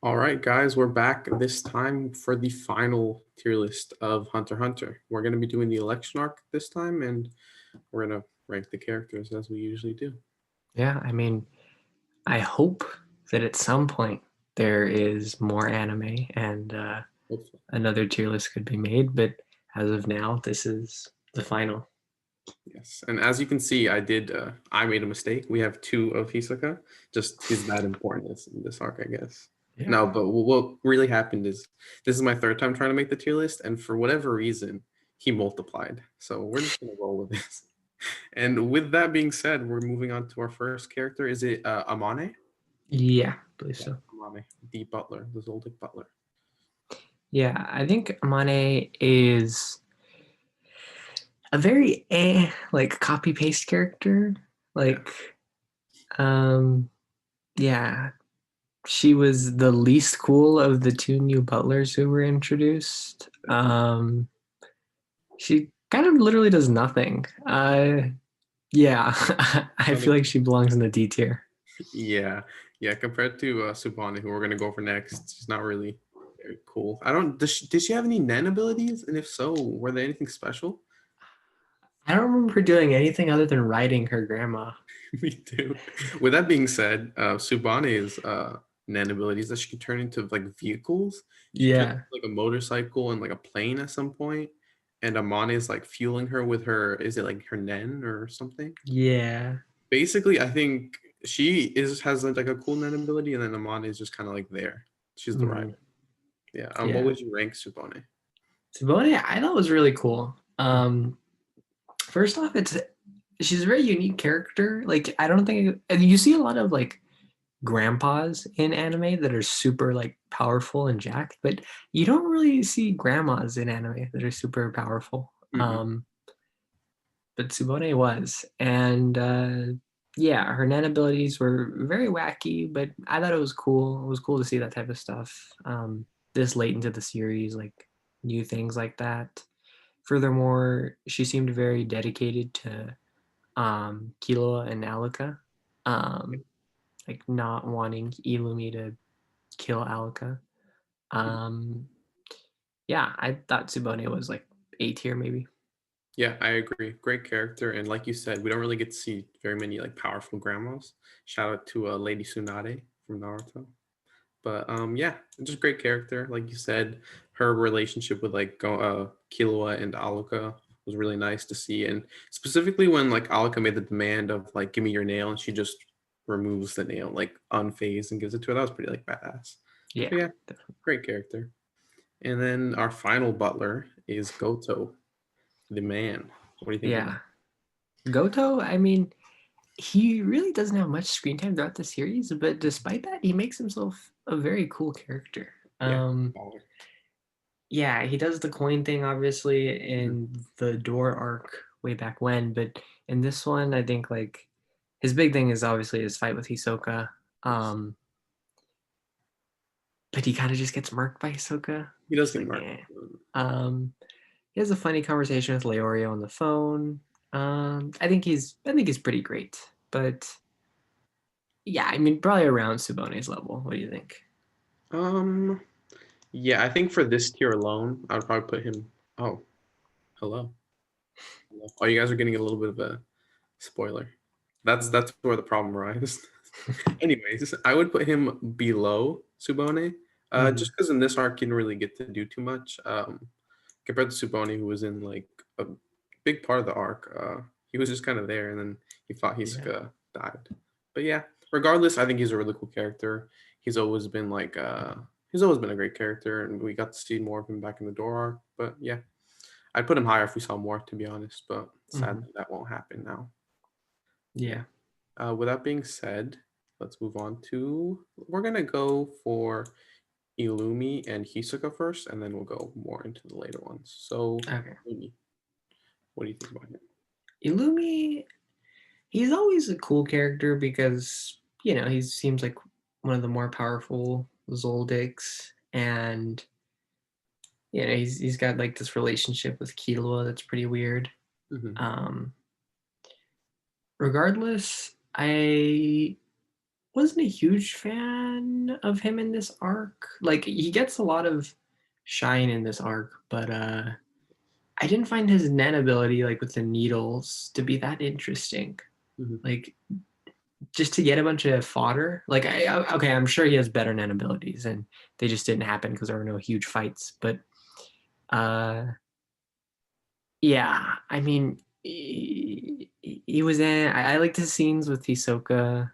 All right, guys, we're back this time for the final tier list of Hunter x Hunter. We're going to be doing the election arc this time, and we're going to rank the characters as we usually do. Yeah, I mean, I hope that at some point there is more anime and Hopefully. another tier list could be made, but as of now, this is the final. Yes, and as you can see, I made a mistake. We have two of Hisoka. Just he's that important in this arc, I guess. Yeah. No, but what really happened is this is my third time trying to make the tier list, and for whatever reason, he multiplied. So we're just gonna roll with this. And with that being said, we're moving on to our first character. Is it Amane? Yeah, I believe Yeah, so. Amane, the butler, the Zoldyck butler. Yeah, I think Amane is a very like copy paste character. Yeah. Like, um, yeah, she was the least cool of the two new butlers who were introduced. She kind of literally does nothing. Yeah, I feel like she belongs in the D tier. Yeah, yeah. Compared to Subani, who we're gonna go for next, she's not really very cool. I don't. Did she have any Nen abilities? And if so, were they anything special? I don't remember her doing anything other than riding her grandma. Me too. With that being said, Subani's Nen abilities that she can turn into like vehicles. She turned Yeah, into, like a motorcycle and like a plane at some point. And Amane is like fueling her with her. Is it like her Nen or something? yeah, Basically, I think she is has like a cool net ability, and then Amane is just kind of like there. She's the mhm, rider. Yeah. What yeah. would you rank Subone? Sabone, I thought was really cool. First off, she's a very unique character. Like, I don't think and you see a lot of like grandpas in anime that are super like powerful and jacked, but you don't really see grandmas in anime that are super powerful. Mm-hmm. But Tsubone was. And yeah, her Nen abilities were very wacky, but I thought it was cool. It was cool to see that type of stuff this late into the series, like new things like that. Furthermore, she seemed very dedicated to Killua and Alluka, um, like not wanting Illumi to kill Alluka. Um, yeah, I thought Tsubone was like A tier maybe. Yeah, I agree. Great character, and like you said, we don't really get to see very many like powerful grandmas. Shout out to Lady Tsunade from Naruto. But yeah, just great character. Like you said, her relationship with Killua and Alluka was really nice to see, and specifically when like Alluka made the demand of like give me your nail, and she just removes the nail like unfazed and gives it to her. That was pretty like badass. Yeah, But yeah, great character. And then our final butler is Goto, the man. What do you think of him? yeah. Goto, I mean, he really doesn't have much screen time throughout the series, but despite that, he makes himself a very cool character. Yeah, baller. Yeah, he does the coin thing obviously Mhm. in the door arc way back when, but in this one, I think like his big thing is obviously his fight with Hisoka. Yes. Um, but he kind of just gets murked by Hisoka. He does Just get like, marked. eh. Um, he has a funny conversation with Leorio on the phone. I think he's pretty great, but yeah, I mean, probably around Subone's level. What do you think? Um, yeah, I think for this tier alone, I would probably put him. Oh, hello. Hello. Oh, you guys are getting a little bit of a spoiler. That's where the problem arises. Anyways, I would put him below Subone, Mm-hmm. just because in this arc he didn't really get to do too much. Compared to Subone, who was in like a big part of the arc, he was just kind of there, and then he fought Yeah. Hisoka, died. But yeah, regardless, I think he's a really cool character. He's always been he's always been a great character, and we got to see more of him back in the door arc. But yeah, I'd put him higher if we saw more, to be honest. But Mm-hmm. sadly, that won't happen now. Yeah. Yeah. With that being said, let's move on to. We're gonna go for Illumi and Hisoka first, and then we'll go more into the later ones. So, Okay. Illumi, what do you think about him? Illumi, he's always a cool character because he seems like one of the more powerful Zoldicks, and he's got like this relationship with Killua that's pretty weird. Mm-hmm. Um, Regardless, I wasn't a huge fan of him in this arc. Like he gets a lot of shine in this arc, but I didn't find his Nen ability like with the needles to be that interesting. Mhm. Like just to get a bunch of fodder. Like okay, I'm sure he has better Nen abilities, and they just didn't happen because there were no huge fights. But uh, yeah, I mean, he was in. I liked his scenes with Hisoka.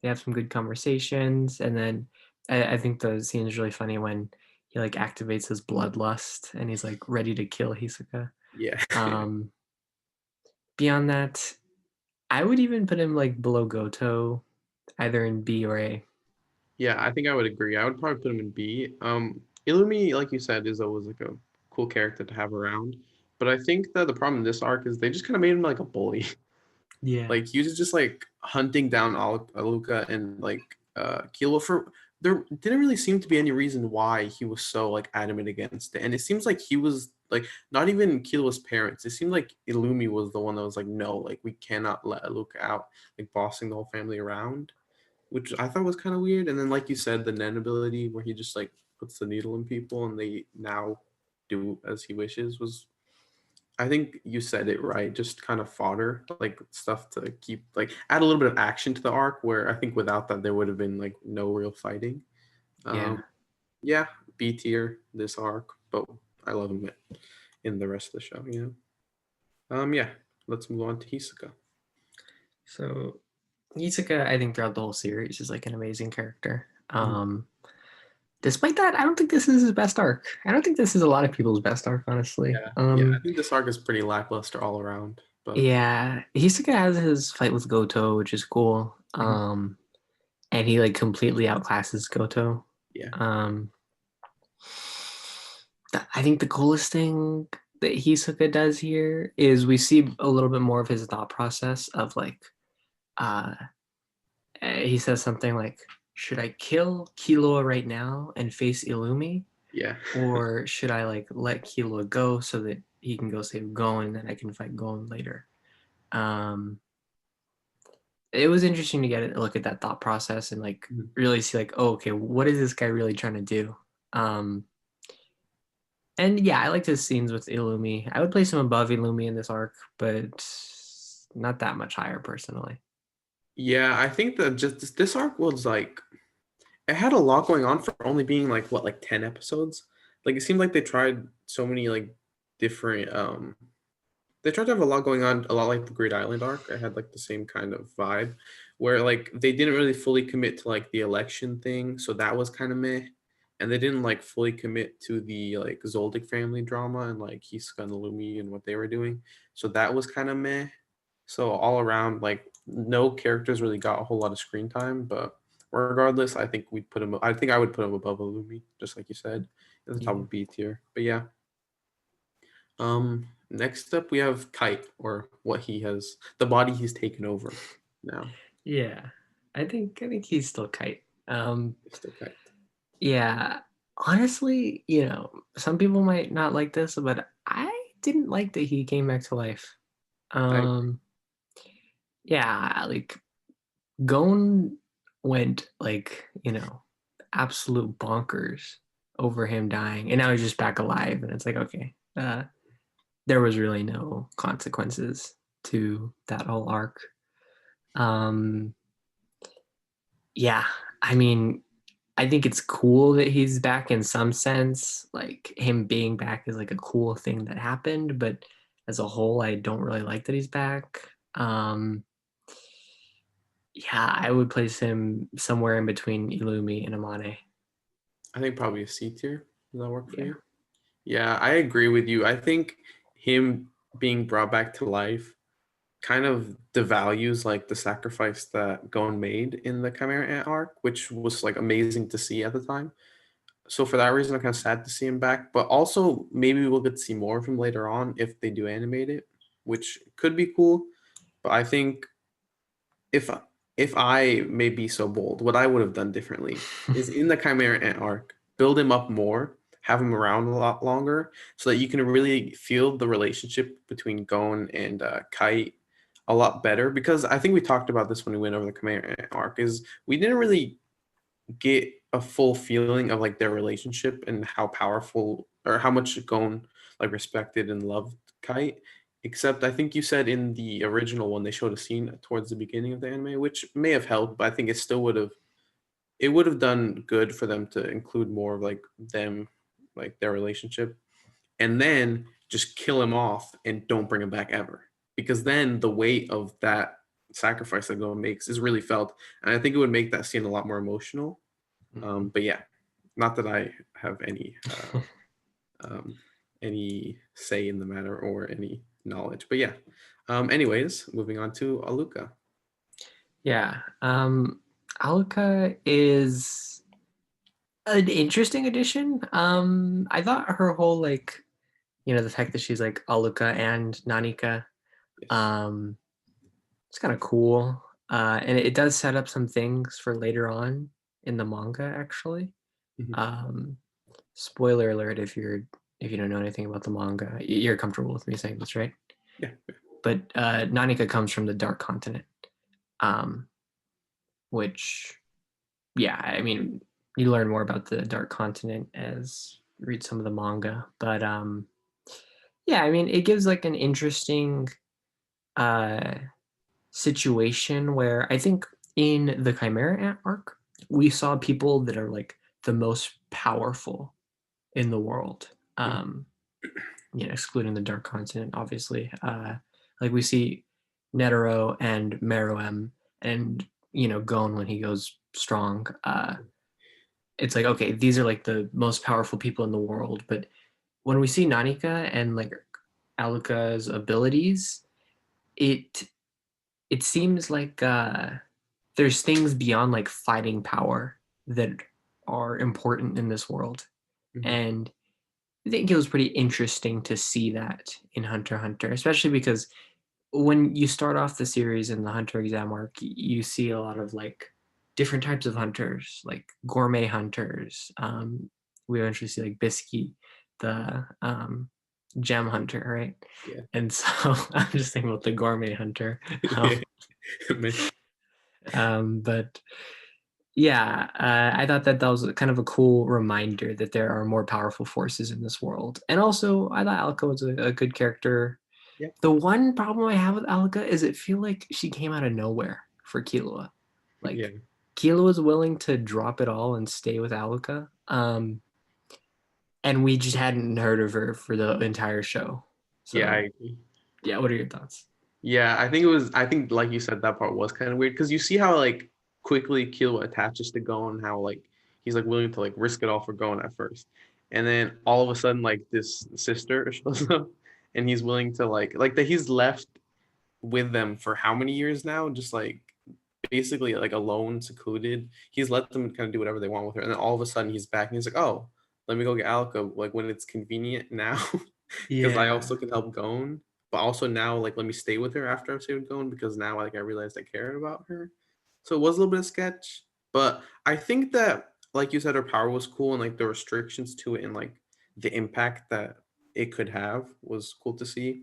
They have some good conversations, and then I think the scene is really funny when he like activates his bloodlust and he's like ready to kill Hisoka. Yeah. Um, Beyond that, I would even put him like below Goto, either in B or A. Yeah, I think I would agree. I would probably put him in B. Illumi, like you said, is always like a cool character to have around. But I think that the problem in this arc is they just kind of made him like a bully. Yeah, Like he was just like hunting down Alluka and like Killua for there didn't really seem to be any reason why he was so like adamant against it. And it seems like he was like not even Killua's parents. It seemed like Illumi was the one that was like, no, like we cannot let Alluka out, like bossing the whole family around, which I thought was kind of weird. And then like you said, the Nen ability where he just like puts the needle in people and they now do as he wishes was, I think you said it right. Just kind of fodder, like stuff to keep, like add a little bit of action to the arc. Where I think without that, there would have been like no real fighting. yeah. Um, yeah, B tier this arc, but I love him in the rest of the show. Yeah. Let's move on to Hisoka. So Hisoka, I think throughout the whole series is like an amazing character. Mhm. Despite that, I don't think this is his best arc. I don't think this is a lot of people's best arc, honestly. Yeah. I think this arc is pretty lackluster all around. But Yeah, Hisoka has his fight with Goto, which is cool. Mhm. And he like completely outclasses Goto. Yeah, Um, I think the coolest thing that Hisoka does here is we see a little bit more of his thought process of like, uh, he says something like, "Should I kill Killua right now and face Illumi, yeah, or should I like let Killua go so that he can go save Gon and then I can fight Gon later?" Um, it was interesting to get a look at that thought process and like Mhm. really see like, oh, okay, what is this guy really trying to do? And yeah, I liked his scenes with Illumi. I would place him above Illumi in this arc, but not that much higher personally. Yeah. I think that just this arc was like it had a lot going on for only being like what, like 10 episodes. Like it seemed like they tried so many like different they tried to have a lot going on, a lot like the Great Island arc. I had like the same kind of vibe where like they didn't really fully commit to like the election thing, so that was kind of meh. And they didn't like fully commit to the like Zoldyck family drama and like Hisoka and Lumi and what they were doing. So that was kind of meh. So all around, like no characters really got a whole lot of screen time, but regardless, I think we'd put him. I think I would put him above Illumi, just like you said, at the top Yeah. of B tier. But yeah, next up we have Kite, or what he has, the body he's taken over now. Yeah. I think he's still Kite. It's still Kite. Yeah. Honestly, some people might not like this, but I didn't like that he came back to life. I Um yeah, like Gon went like, absolute bonkers over him dying, and now he's just back alive, and it's like, okay, there was really no consequences to that whole arc. Um, yeah, I mean, I think it's cool that he's back in some sense. Like him being back is like a cool thing that happened, but as a whole, I don't really like that he's back. Um, yeah, I would place him somewhere in between Illumi and Amane. I think probably a C tier. Does that work for Yeah. you? Yeah, I agree with you. I think him being brought back to life kind of devalues like the sacrifice that Gon made in the Chimera Ant arc, which was like amazing to see at the time. So for that reason, I'm kind of sad to see him back. But also maybe we'll get to see more of him later on if they do animate it, which could be cool. But I think if if I may be so bold, what I would have done differently is in the Chimera Ant arc, build him up more, have him around a lot longer, so that you can really feel the relationship between Gon and Kite. a lot better, because I think we talked about this when we went over the Khmer arc, is we didn't really get a full feeling of like their relationship and how powerful or how much Gon like respected and loved Kite. Except I think you said in the original one they showed a scene towards the beginning of the anime, which may have helped, but I think it still would have done good for them to include more of like them, like their relationship, and then just kill him off and don't bring him back ever. Because then the weight of that sacrifice that Gon makes is really felt, and I think it would make that scene a lot more emotional. But yeah, not that I have um, any say in the matter or any knowledge. But yeah. Anyways, moving on to Alluka. Yeah. Alluka is an interesting addition. I thought her whole like, the fact that she's like Alluka and Nanika, Yes. it's kind of cool. And it does set up some things for later on in the manga, actually. Mhm. Um, Spoiler alert if you don't know anything about the manga, you're comfortable with me saying this, right? Yeah. But Nanika comes from the Dark Continent, um, which, yeah, I mean, you learn more about the Dark Continent as you read some of the manga. But yeah, I mean, it gives like an interesting uh, situation where I think in the Chimera arc, we saw people that are like the most powerful in the world. Mhm. Excluding the Dark Continent, obviously. Like we see Netero and Meruem and Gon when he goes strong. It's like, okay, these are like the most powerful people in the world. But when we see Nanika and like Alluka's abilities, it it seems like there's things beyond like fighting power that are important in this world. Mhm. And I think it was pretty interesting to see that in Hunter x Hunter, especially because when you start off the series in the Hunter exam arc, you see a lot of like different types of hunters, like gourmet hunters. We eventually see like Bisky, the gem hunter, right? Yeah. And so I'm just thinking about the gourmet hunter. Yeah. But yeah, I thought that was kind of a cool reminder that there are more powerful forces in this world. And also, I thought Alka was a good character. Yeah. The one problem I have with Alka is it feel like she came out of nowhere for Killua. Yeah. Like Killua was willing to drop it all and stay with Alka, and we just hadn't heard of her for the entire show. Yeah, I So agree. yeah, what are your thoughts? Yeah, I think like you said, that part was kind of weird because you see how like quickly Killua attaches to Gon, how like he's like willing to like risk it all for Gon at first. And then all of a sudden like this sister shows up and he's willing to like that he's left with them for how many years now? Just like basically like alone, secluded. He's let them kind of do whatever they want with her. And then all of a sudden he's back and he's like, oh, let me go get Alka like when it's convenient now. Because I Yeah. also can help Gon, but also now like let me stay with her after I've saved Gon because now like I realized I cared about her. So it was a little bit of sketch, but I think that like you said, her power was cool and like the restrictions to it and like the impact that it could have was cool to see.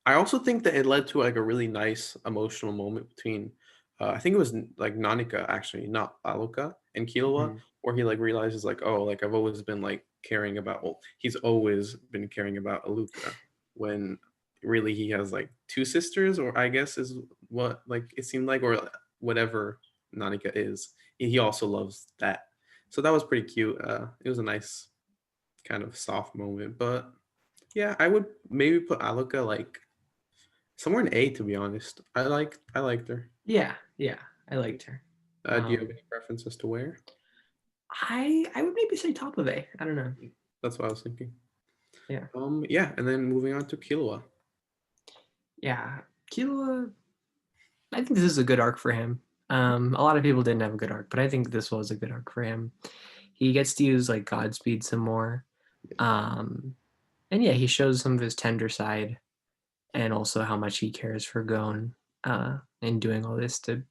I also think that it led to like a really nice emotional moment between, I think it was like Nanika actually, not Aluka and Killua, Mhm. where he like realizes like, oh, like I've always been like caring about. Well, he's always been caring about Aluka, when really he has like two sisters, or I guess is what like it seemed like, or whatever Nanika is. He also loves that, so that was pretty cute. It was a nice kind of soft moment, but yeah, I would maybe put Aluka like somewhere in A, to be honest. I liked her. Yeah, yeah, I liked her. Do you have Um, any preference as to where? I would maybe say top of A. I don't know. That's what I was thinking. Yeah, Yeah, and then moving on to Killua. yeah. Killua, I think this is a good arc for him. A lot of people didn't have a good arc, but I think this was a good arc for him. He gets to use like Godspeed some more. Um, and yeah, he shows some of his tender side and also how much he cares for Gon and doing all this to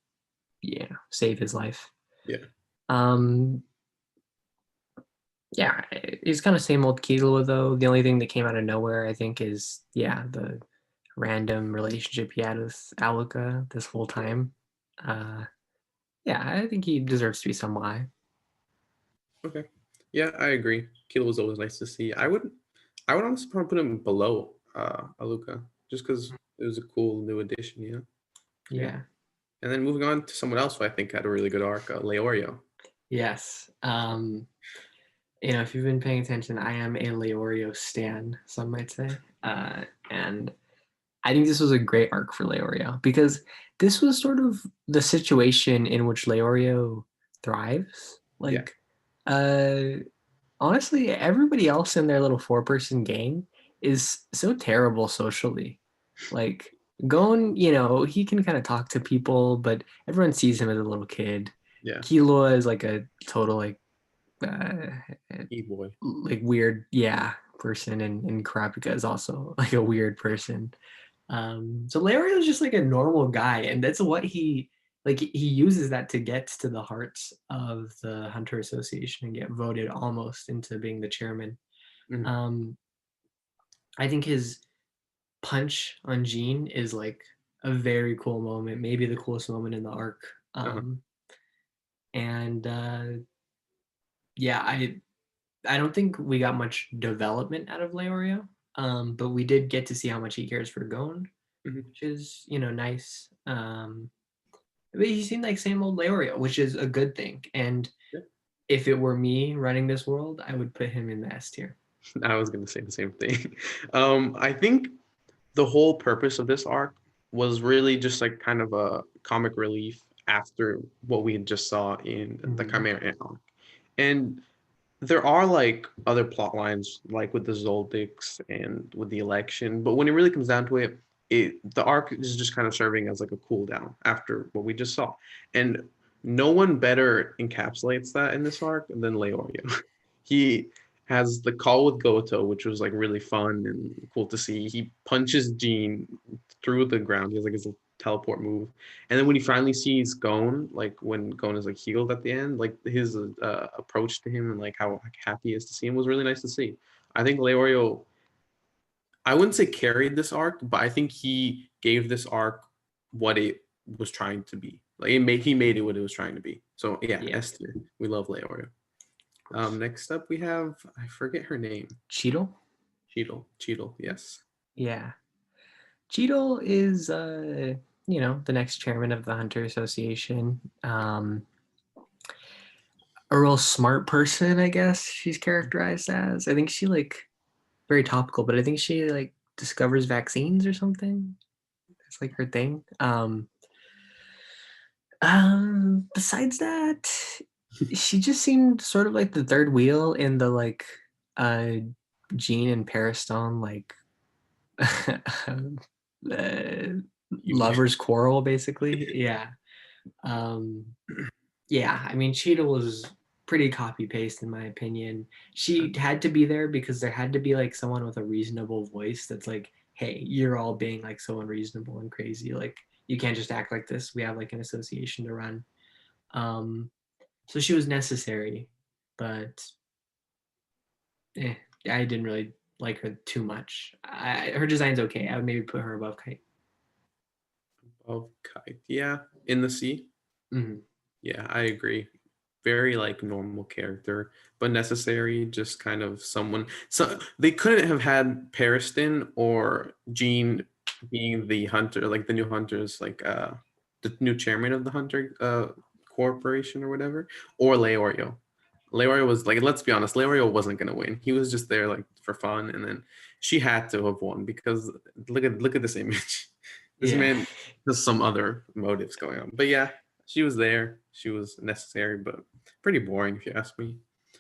save his life. Yeah, Um, yeah, he's kind of same old Killua though. The only thing that came out of nowhere, I think, is the random relationship he had with Alluka this whole time. Uh, yeah, I think he deserves to be somewhat high. Okay. Yeah, I agree. Killua was always nice to see. I would honestly probably put him below Alluka just because it was a cool new addition, you know? Yeah. Yeah. And then moving on to someone else who I think had a really good arc, Leorio. Yes. If you've been paying attention, I am a Leorio stan, some might say. And I think this was a great arc for Leorio because this was sort of the situation in which Leorio thrives. Yeah. Like, uh, honestly, everybody else in their little four-person gang is so terrible socially. Like, Gon, he can kind of talk to people, but everyone sees him as a little kid. Yeah. Killua is like a total uh, E-boy. weird, yeah, person, and Kurapika is also like a weird person. So Leorio is just like a normal guy, and that's what he uses that to get to the hearts of the Hunter Association and get voted almost into being the chairman. Mhm. Um, I think his punch on Jean is like a very cool moment, maybe the coolest moment in the arc. Uh-huh. And yeah, I don't think we got much development out of Leorio, but we did get to see how much he cares for Gon, Mhm. which is nice. But he seemed like same old Leorio, which is a good thing. And Yeah. if it were me running this world, I would put him in the S tier. I was gonna say the same thing. I think the whole purpose of this arc was really just like kind of a comic relief after what we just saw in the Mm-hmm. Chimera arc. And there are like other plot lines, like with the Zoldyx and with the election, but when it really comes down to it, the arc is just kind of serving as like a cool down after what we just saw. And no one better encapsulates that in this arc than Leorio. He has the call with Goto, which was like really fun and cool to see. He punches Jean through the ground. He has like his teleport move. And then when he finally sees Gon, like when Gon is like healed at the end, like his approach to him and like how happy he is to see him was really nice to see. I think Leorio, I wouldn't say carried this arc, but I think he gave this arc what it was trying to be. Like he made it what it was trying to be. So yeah, Yeah. S tier. We love Leorio. Next up we have, I forget her name. Cheadle? Cheadle, yes. Yeah. Cheadle is, the next chairman of the Hunter Association. A real smart person, I guess she's characterized as. I think she like very topical, but I think she like discovers vaccines or something. It's like her thing. Besides that, she just seemed sort of like the third wheel in the like uh Jean and Pariston like uh, E-boy. lovers quarrel basically. Yeah. Um yeah, I mean Cheetah was pretty copy paste in my opinion. She had to be there because there had to be like someone with a reasonable voice that's like, hey, you're all being like so unreasonable and crazy. Like you can't just act like this. We have like an association to run. Um so she was necessary, but eh, I didn't really like her too much. Her design's okay. I would maybe put her above Kite. Of Kite. Yeah, in the sea. Mm-hmm. Yeah, I agree. Very like normal character, but necessary. Just kind of someone. So they couldn't have had Pariston or Jean being the hunter, like the new hunters, like the new chairman of the hunter corporation or whatever, or Leorio. Leorio was like, let's be honest, Leorio wasn't gonna win. He was just there like for fun, and then she had to have won because look at this image. This Yeah. man has some other motives going on. But yeah, she was there. She was necessary, but pretty boring if you ask me.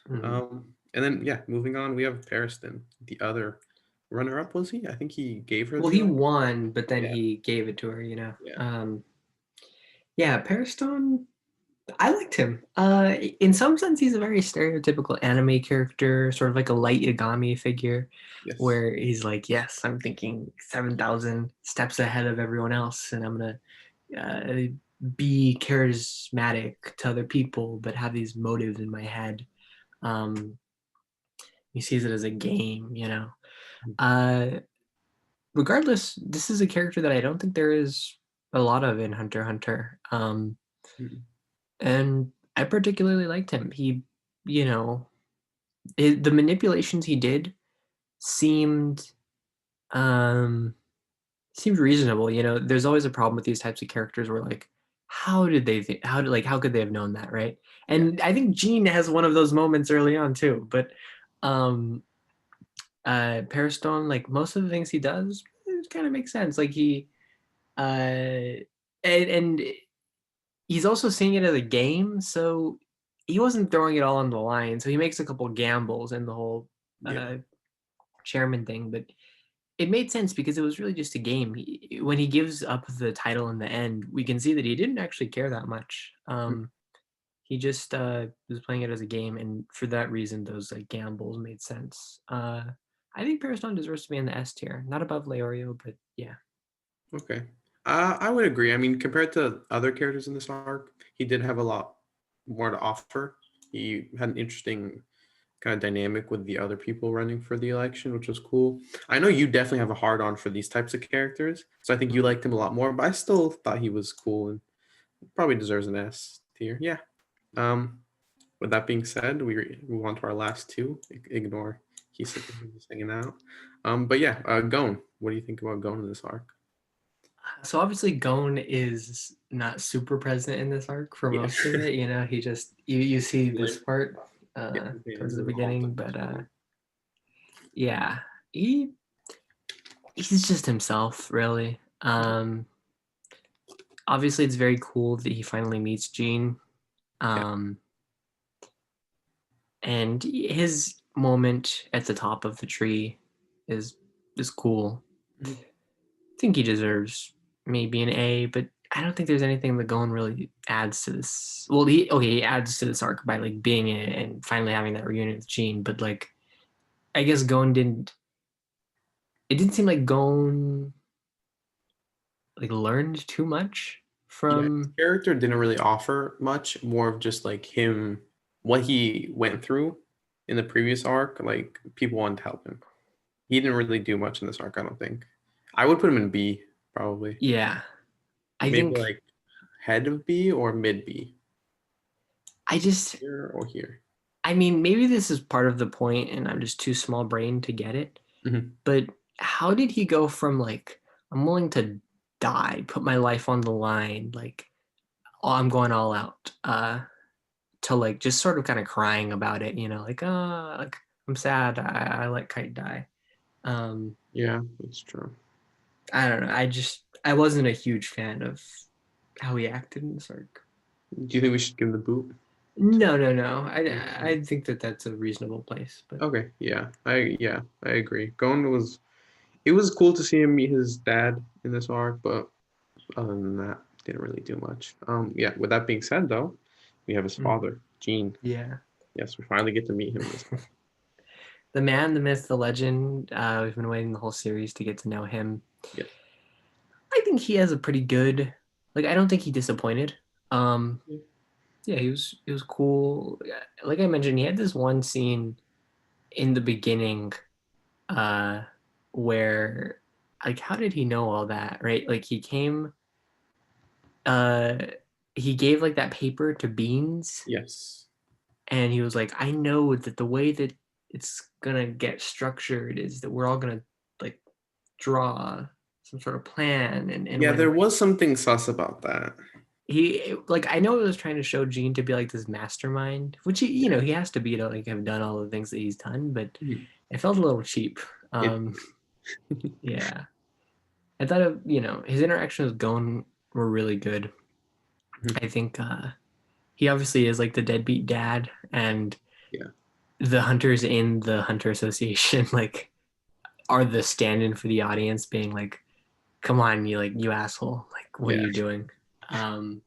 Mm-hmm. And then yeah, moving on, we have Pariston, the other runner-up. Was he? I think he gave her Well, the he arc. won, but then Yeah, he gave it to her. yeah. Yeah, Pariston, I liked him. In some sense, he's a very stereotypical anime character, sort of like a light Yagami figure, Yes. where he's like, yes, I'm thinking 7,000 steps ahead of everyone else, and I'm gonna be charismatic to other people, but have these motives in my head. Um, he sees it as a game. Uh, regardless, this is a character that I don't think there is a lot of in Hunter x Hunter. Mhm. And I particularly liked him. He, you know, the manipulations he did seemed um seemed reasonable. There's always a problem with these types of characters where like, how did they think? How could they have known that, right? Yeah. And I think Gene has one of those moments early on too. But um, Pariston, like most of the things he does, it kind of makes sense. Like and he's also seeing it as a game, so he wasn't throwing it all on the line. So he makes a couple gambles in the whole Yeah. uh, chairman thing, but it made sense because it was really just a game. When he gives up the title in the end, we can see that he didn't actually care that much. He just was playing it as a game, and for that reason, those like gambles made sense. I think Pariston deserves to be in the S tier, not above Leorio, but yeah. Okay. I would agree. I mean, compared to other characters in this arc, he did have a lot more to offer. He had an interesting kind of dynamic with the other people running for the election, which was cool. I know you definitely have a hard on for these types of characters, so I think you liked him a lot more, but I still thought he was cool and probably deserves an S tier. Yeah. Um, with that being said, we move on to our last two. Ignore Hisoka just hanging out. But yeah, Gon. What do you think about Gon in this arc? So obviously Gon is not super present in this arc for Yeah. most of it. He just you see this part Yeah, towards the the whole beginning, but time. yeah, he he's just himself, really. Obviously it's very cool that he finally meets Jean. Yeah. Um, and his moment at the top of the tree is is cool. Mhm. I think he deserves maybe an A, but I don't think there's anything that Gon really adds to this. Well, he adds to this arc by like being in it and finally having that reunion with Jean, but like I guess Gon didn't. It didn't seem like Gon like learned too much Yeah, his from. character didn't really offer much, more of just like him, what he went through in the previous arc. Like people wanted to help him. He didn't really do much in this arc, I don't think. I would put him in B, probably. Yeah, I Maybe think like head of B or mid B. I just. Here or here. I mean, maybe this is part of the point, and I'm just too small brain to get it. Mhm. But how did he go from like I'm willing to die, put my life on the line, like oh, I'm going all out, to like just sort of kind of crying about it, like I'm sad, I let Kite die. Um, Yeah, that's true. I don't know. I wasn't a huge fan of how he acted in this arc. Do you think we should give him the boot? No, no, no. I think that that's a reasonable place, but Okay, I agree. Gon was it was cool to see him meet his dad in this arc, but other than that, didn't really do much. Yeah. With that being said, though, we have his mm, father, Gene. yeah. Yes, we finally get to meet him. The man, the myth, the legend. We've been waiting the whole series to get to know him. Yeah. I think he has a pretty good. Like, I don't think he disappointed. Um, yeah, he was cool. Like I mentioned, he had this one scene in the beginning, uh, where like how did he know all that, right? Like uh, he gave like that paper to Beans, Yes. and he was like, I know that the way that it's gonna get structured is that we're all gonna like draw some sort of plan and Yeah, there when was something sus about that. he like I know it was trying to show Gene to be like this mastermind, which Yeah. he has to be to like have done all the things that he's done, but Mhm. it felt a little cheap. It. Yeah. I thought his interactions with Gon were really good. Mhm. I think he obviously is like the deadbeat dad, and Yeah. the hunters in the Hunter Association like are the stand-in for the audience, being like, "Come on, you asshole! Like, what are Yeah. you doing?" Um,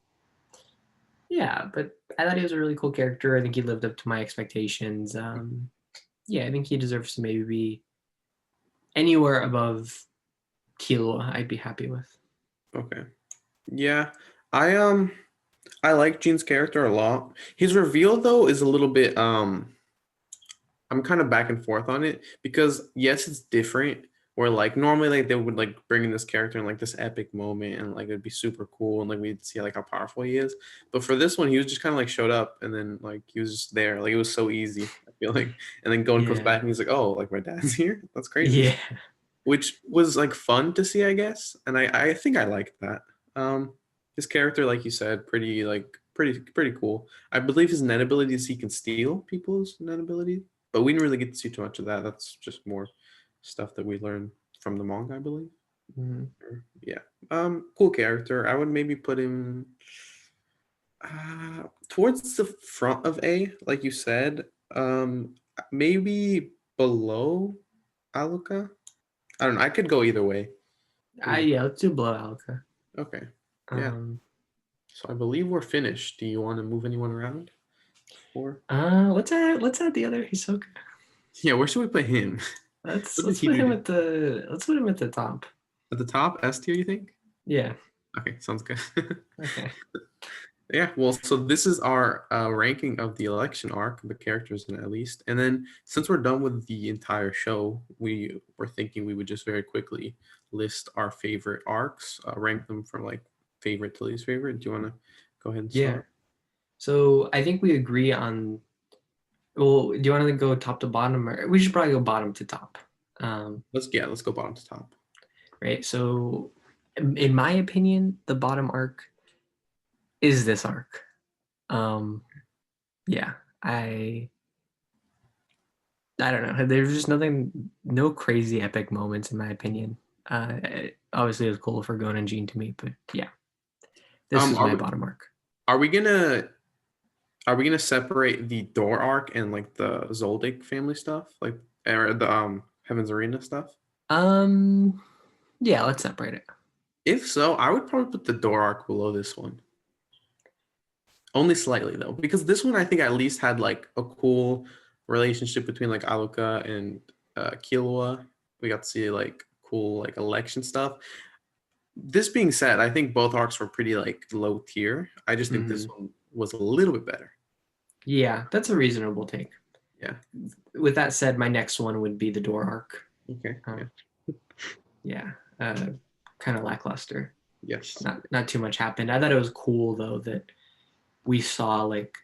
yeah, but I thought he was a really cool character. I think he lived up to my expectations. Yeah, I think he deserves to maybe be anywhere above Killua. I'd be happy with. Okay. Yeah. I I like Gene's character a lot. His reveal though is a little bit I'm kind of back and forth on it because yes, it's different where like normally like they would like bring in this character in like this epic moment and like it'd be super cool and like we'd see like how powerful he is. But for this one, he was just kind of like showed up and then like he was just there. Like it was so easy, I feel like. And then Gon comes Yeah. back and he's like, oh, like my dad's here. That's crazy. Yeah. Which was like fun to see, I guess. And I think I liked that. His character, like you said, pretty cool. I believe his net ability is he can steal people's net ability, but we didn't really get to see too much of that. That's just more stuff that we learned from the manga, I believe. Mhm. Yeah. Cool character. I would maybe put him towards the front of A, like you said. Maybe below Alluka. I don't know. I could go either way. Yeah, let's do blow Alka. Okay. Yeah. Um, So I believe we're finished. Do you want to move anyone around? Or let's add the other Hisoka. yeah, where should we put him? Let's What did let's he put him do? at the let's put him at the top. At the top, S tier, you think? Yeah. Okay, sounds good. Okay. Yeah, well, so this is our ranking of the election arc, the characters in it at least. And then since we're done with the entire show, we were thinking we would just very quickly list our favorite arcs, rank them from like favorite to least favorite. Do you want to go ahead and Yeah. start? So I think we agree on. Well, do you want to go top to bottom, or we should probably go bottom to top? Let's go bottom to top. Right. So, in my opinion, the bottom arc is this arc. Yeah, I don't know. There's just no crazy epic moments in my opinion. Obviously, it was cool for Gon and Ging to meet, but yeah, this is my bottom arc. Are we gonna separate the door arc and like the Zoldyck family stuff, like or the Heaven's Arena stuff? Yeah, let's separate it. If so, I would probably put the door arc below this one. Only slightly though, because this one I think at least had like a cool relationship between like Alluka and Killua. We got to see like cool like election stuff. This being said, I think both arcs were pretty like low tier. I just think this one was a little bit better. Yeah, that's a reasonable take. Yeah. With that said, my next one would be the door arc. Okay. Yeah. Kind of lackluster. Yes. Not too much happened. I thought it was cool though that we saw like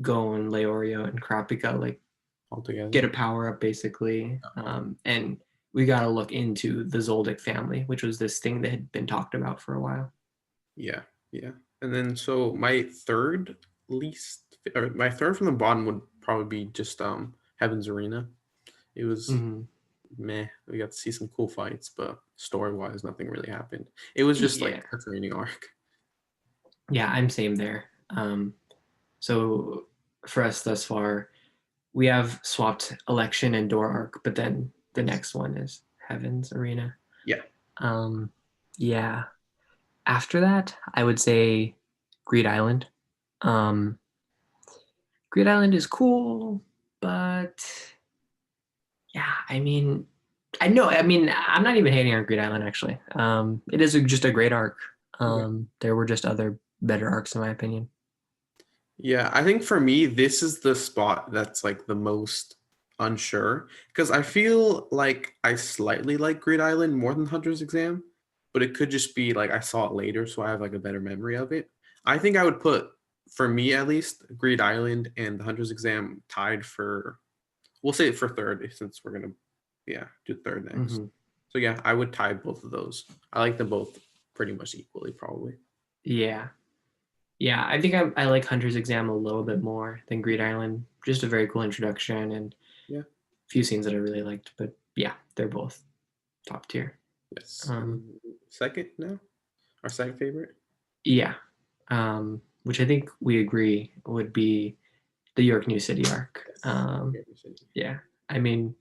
Gon, Leorio, and Kurapika like all together get a power up basically, and we got to look into the Zoldyck family, which was this thing that had been talked about for a while. Yeah, and then so my third from the bottom would probably be just Heaven's Arena. It was meh. We got to see some cool fights, but story-wise, nothing really happened. It was just like a training arc. Yeah, I'm same there. So for us thus far, we have swapped election and door arc, but then the next one is Heaven's Arena. Yeah. Yeah. After that, I would say Greed Island. Greed Island is cool, but yeah, I mean, I'm not even hating on Greed Island actually. It is just a great arc. There were just other better arcs in my opinion. Yeah, I think for me, this is the spot that's like the most unsure because I feel like I slightly like Greed Island more than Hunter's Exam, but it could just be like I saw it later, so I have like a better memory of it. I think I would put, for me at least, Greed Island and the Hunter's Exam tied for, we'll say it for third since we're gonna, do third next. So yeah, I would tie both of those. I like them both pretty much equally, probably. Yeah. I think I like Hunter's Exam a little bit more than Greed Island. Just a very cool introduction and a few scenes that I really liked. But yeah, they're both top tier. Yes. Second now? Our second favorite? Yeah. Which I think we agree would be the York New City arc. Yeah. I mean,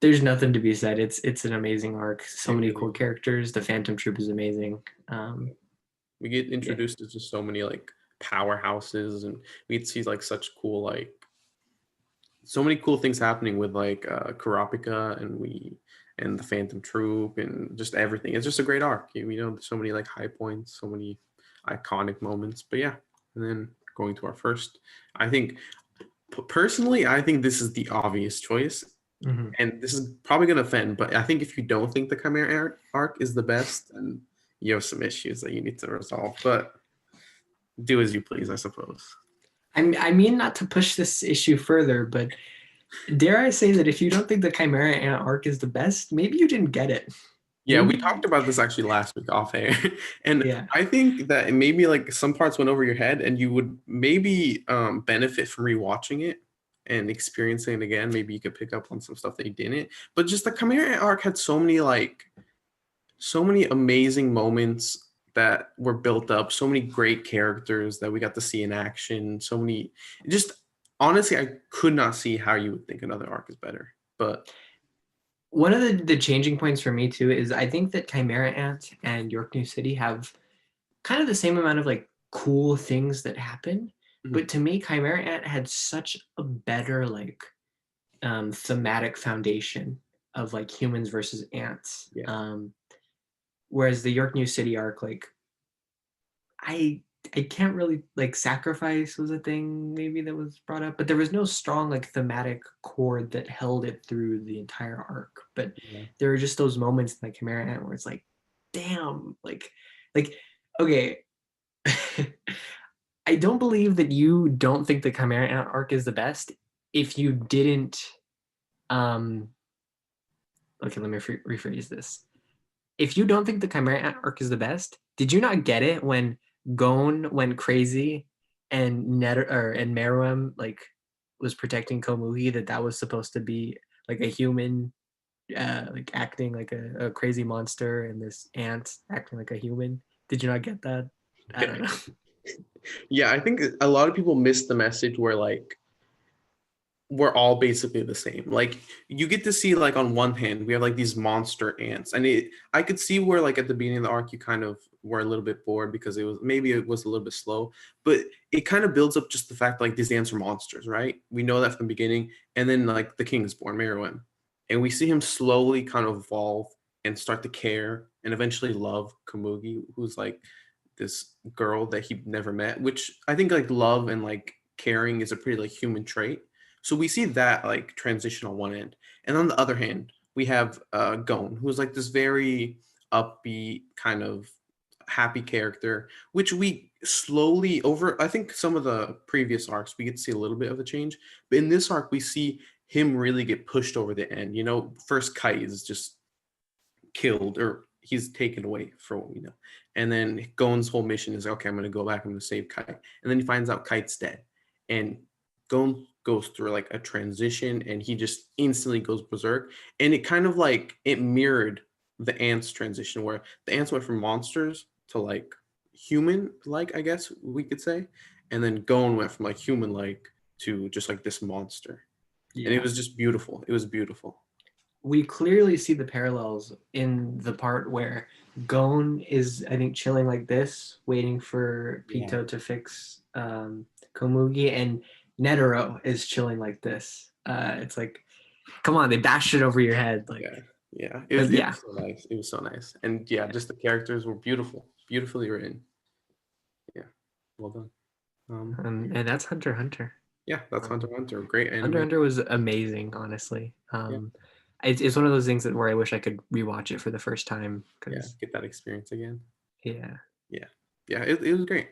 there's nothing to be said. It's an amazing arc. So many cool characters. The Phantom Troop is amazing. We get introduced to just so many like powerhouses, and we get to see like such cool like so many cool things happening with like Kurapika and the Phantom Troop and just everything. It's just a great arc. So many like high points, so many iconic moments. But yeah, and then going to our first, I think personally, I think this is the obvious choice. Mhm. And this is probably going to offend, but I think if you don't think the Chimera arc is the best, then you have some issues that you need to resolve. But do as you please, I suppose. I mean, not to push this issue further, but dare I say that if you don't think the Chimera Ant arc is the best, maybe you didn't get it. Yeah, we Maybe, talked about this actually last week off air. And yeah. I think that maybe like some parts went over your head and you would maybe benefit from rewatching it and experiencing it again. Maybe you could pick up on some stuff that you didn't. But just the Chimera arc had so many amazing moments that were built up, so many great characters that we got to see in action, so many just honestly, I could not see how you would think another arc is better. But One of the changing points for me too is I think that Chimera Ant and York New City have kind of the same amount of like cool things that happen. mhm, But to me, Chimera Ant had such a better like thematic foundation of like humans versus ants. yeah. Whereas the York New City arc, like I I can't really like sacrifice was a thing maybe that was brought up, but there was no strong like thematic chord that held it through the entire arc. But Yeah. there were just those moments in like Chimera Ant where it's like, damn, like okay. I don't believe that you don't think the Chimera Ant arc is the best if you didn't um okay, let me rephrase this. If you don't think the Chimera arc is the best, did you not get it when Gon went crazy and and Meruem like was protecting Komugi, that was supposed to be like a human like acting like a crazy monster and this ant acting like a human? Did you not get that? I don't know. Yeah, I think a lot of people miss the message where like we're all basically the same. Like you get to see like on one hand we have like these monster ants, and I could see where like at the beginning of the arc you kind of were a little bit bored because it was a little bit slow, but it kind of builds up just the fact like these ants are monsters, right? We know that from the beginning, and then like the king is born, Meruem, and we see him slowly kind of evolve and start to care and eventually love Komugi, who's like this girl that he never met, which I think like love and like caring is a pretty like human trait. So we see that like transition on one end, and on the other hand, we have Gon, who's like this very upbeat kind of happy character, which we slowly over. I think some of the previous arcs we get to see a little bit of a change, but in this arc we see him really get pushed over the end. You know, first Kite is just killed or he's taken away for what we know. And then Gon's whole mission is okay, I'm gonna go back, I'm gonna save Kite. And then he finds out Kite's dead. And Gon goes through like a transition and he just instantly goes berserk. And it kind of like it mirrored the ants transition where the ants went from monsters to like human like, I guess we could say. And then Gon went from like human like to just like this monster. And it Yeah. was just beautiful. It was beautiful. We clearly see the parallels in the part where Gon is, I think, chilling like this, waiting for Yeah. Pito to fix Komugi, and Netero is chilling like this. It's like, come on, they bashed it over your head, like, Yeah, yeah. because It yeah, was so nice. It was so nice. And yeah, just the characters were beautiful, beautifully written. Yeah, well done. and that's Hunter x Hunter. Yeah, that's Hunter Um, x Hunter. Great Hunter anime. x Hunter was amazing, honestly. Yeah, It's one of those things that where I wish I could rewatch it for the first time yeah. because Get that experience again. yeah, Yeah, yeah. It was great.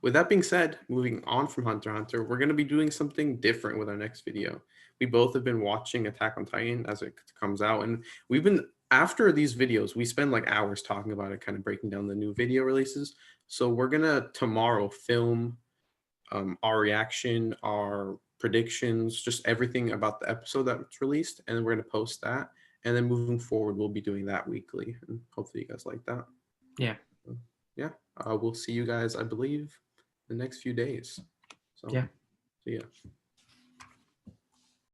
With that being said, moving on from Hunter x Hunter, we're gonna be doing something different with our next video. We both have been watching Attack on Titan as it comes out, and we've been after these videos, we spend like hours talking about it, kind of breaking down the new video releases. So we're gonna tomorrow film our reaction, our predictions, just everything about the episode that's released, and then we're gonna post that. And then moving forward, we'll be doing that weekly, and hopefully you guys like that. yeah, So, yeah, we'll see you guys, I believe, the next few days. So, yeah. see ya.